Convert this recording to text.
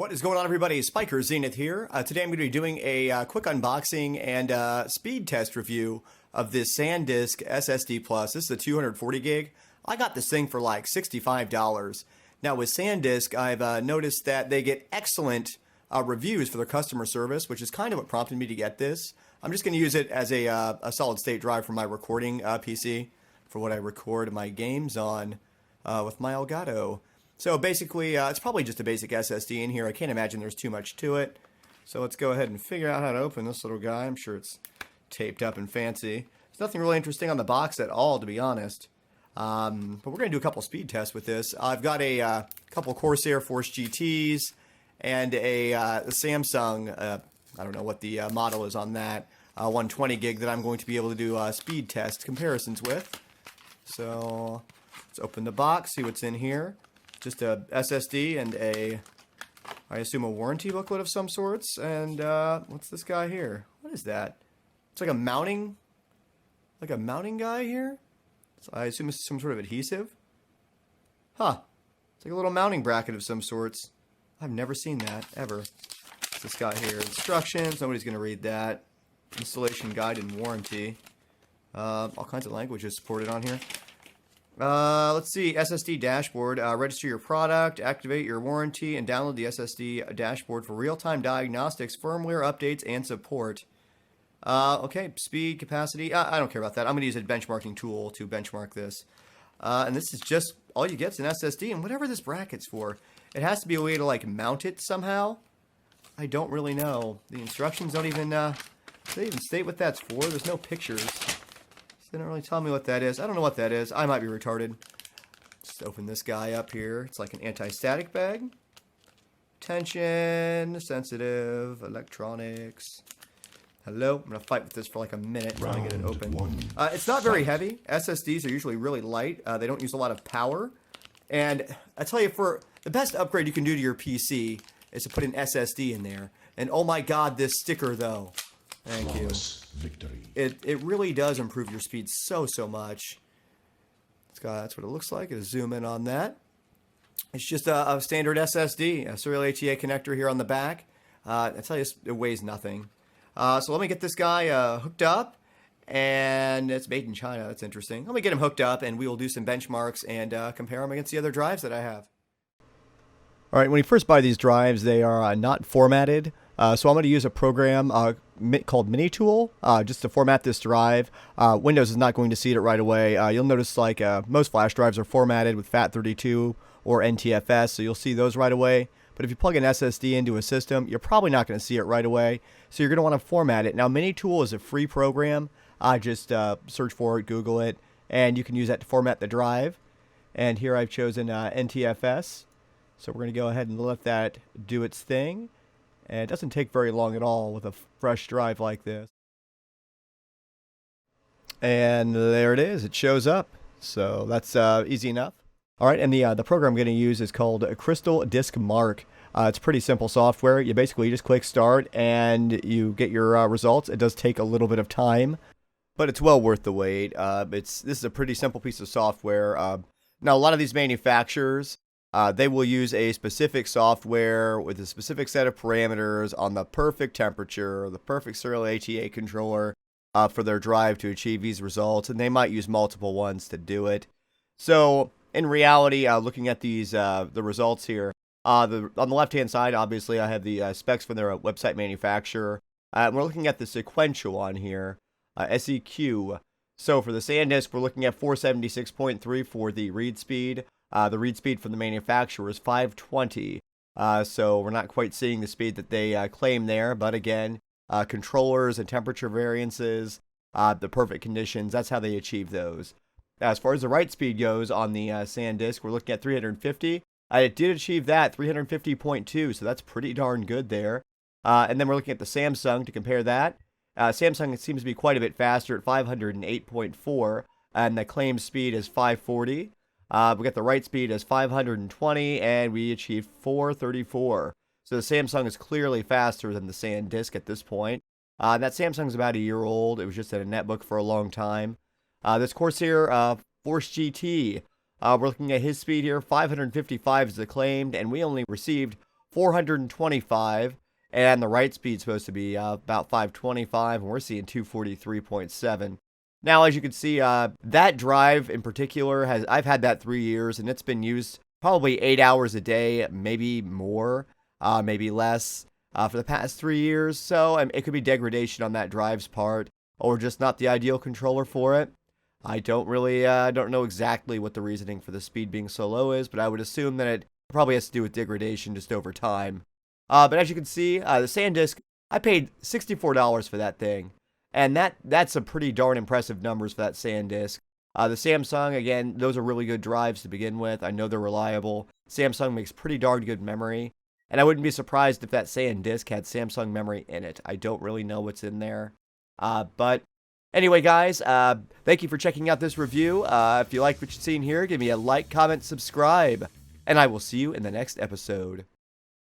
What is going on, everybody? SpykerZ Xenith here. Today I'm going to be doing a quick unboxing and speed test review of this Sandisk SSD Plus. This is a 240 gig. I got this thing for like $65. Now with Sandisk, I've noticed that they get excellent reviews for their customer service, which is kind of what prompted me to get this. I'm just going to use it as a solid state drive for my recording PC for what I record my games on with my Elgato. So basically, it's probably just a basic SSD in here. I can't imagine there's too much to it. So let's go ahead and figure out how to open this little guy. I'm sure it's taped up and fancy. There's nothing really interesting on the box at all, to be honest. But we're going to do a couple speed tests with this. I've got a couple Corsair Force GTs and a Samsung, I don't know what the model is on that, 120 gig that I'm going to be able to do speed test comparisons with. So let's open the box, see what's in here. Just a SSD and I assume a warranty booklet of some sorts. And what's this guy here? What is that? It's like a mounting guy here. So I assume it's some sort of adhesive. Huh. It's like a little mounting bracket of some sorts. I've never seen that, ever. What's this guy here? Instructions. Nobody's going to read that. Installation guide and warranty. All kinds of languages supported on here. Let's see, SSD dashboard. Register your product, activate your warranty, and download the SSD dashboard for real-time diagnostics, firmware updates, and support. Okay, speed, capacity. I don't care about that. I'm going to use a benchmarking tool to benchmark this. And this is just, all you get is an SSD, and whatever this bracket's for. It has to be a way to, like, mount it somehow. I don't really know. The instructions don't even state what that's for. There's no pictures. They don't really tell me what that is. I don't know what that is. I might be retarded. Just open this guy up here. It's like an anti-static bag. Tension, sensitive, electronics. Hello. I'm going to fight with this for like a minute trying to get it open. It's not very heavy. SSDs are usually really light. They don't use a lot of power. And I tell you, for the best upgrade you can do to your PC is to put an SSD in there. And oh my god, this sticker though. Thank you. Victory. It really does improve your speed so much. That's what it looks like. I'll zoom in on that. It's just a standard SSD, a serial ATA connector here on the back. I tell you, it weighs nothing. So let me get this guy hooked up, and it's made in China. That's interesting. Let me get him hooked up, and we will do some benchmarks and compare them against the other drives that I have. All right, when you first buy these drives, they are not formatted. So I'm going to use a program called Minitool just to format this drive. Windows is not going to see it right away. You'll notice like most flash drives are formatted with FAT32 or NTFS, so you'll see those right away. But if you plug an SSD into a system, you're probably not going to see it right away. So you're going to want to format it. Now, Minitool is a free program. Just search for it, Google it, and you can use that to format the drive. And here I've chosen NTFS. So we're going to go ahead and let that do its thing. And it doesn't take very long at all with a fresh drive like this. And there it is. It shows up. So that's easy enough. All right, and the program I'm going to use is called Crystaldiskmark. It's pretty simple software. You basically just click start and you get your results. It does take a little bit of time, but it's well worth the wait. This is a pretty simple piece of software. Now, a lot of these manufacturers, they will use a specific software with a specific set of parameters on the perfect temperature, the perfect serial ATA controller for their drive to achieve these results, and they might use multiple ones to do it. So, in reality, looking at these the results here, on the left-hand side, obviously, I have the specs from their website manufacturer. We're looking at the sequential on here, SEQ. So, for the Sandisk, we're looking at 476.3 for the read speed. The read speed from the manufacturer is 520, so we're not quite seeing the speed that they claim there, but again, controllers and temperature variances, the perfect conditions, that's how they achieve those. As far as the write speed goes on the Sandisk, we're looking at 350. It did achieve that, 350.2, so that's pretty darn good there. And then we're looking at the Samsung to compare that. Samsung seems to be quite a bit faster at 508.4, and the claimed speed is 540. We got the write speed as 520, and we achieved 434. So the Samsung is clearly faster than the Sandisk at this point. That Samsung's about a year old. It was just in a netbook for a long time. This Corsair Force GT, we're looking at his speed here. 555 is the claimed, and we only received 425, and the write speed's supposed to be about 525, and we're seeing 243.7. Now, as you can see, that drive in particular, I've had that 3 years, and it's been used probably 8 hours a day, maybe more, maybe less, for the past 3 years. So it could be degradation on that drive's part, or just not the ideal controller for it. I don't really, don't know exactly what the reasoning for the speed being so low is, but I would assume that it probably has to do with degradation just over time. But as you can see, the Sandisk, I paid $64 for that thing. And that's a pretty darn impressive numbers for that SanDisk. The Samsung, again, those are really good drives to begin with. I know they're reliable. Samsung makes pretty darn good memory. And I wouldn't be surprised if that SanDisk had Samsung memory in it. I don't really know what's in there. But anyway, guys, thank you for checking out this review. If you like what you've seen here, give me a like, comment, subscribe. And I will see you in the next episode.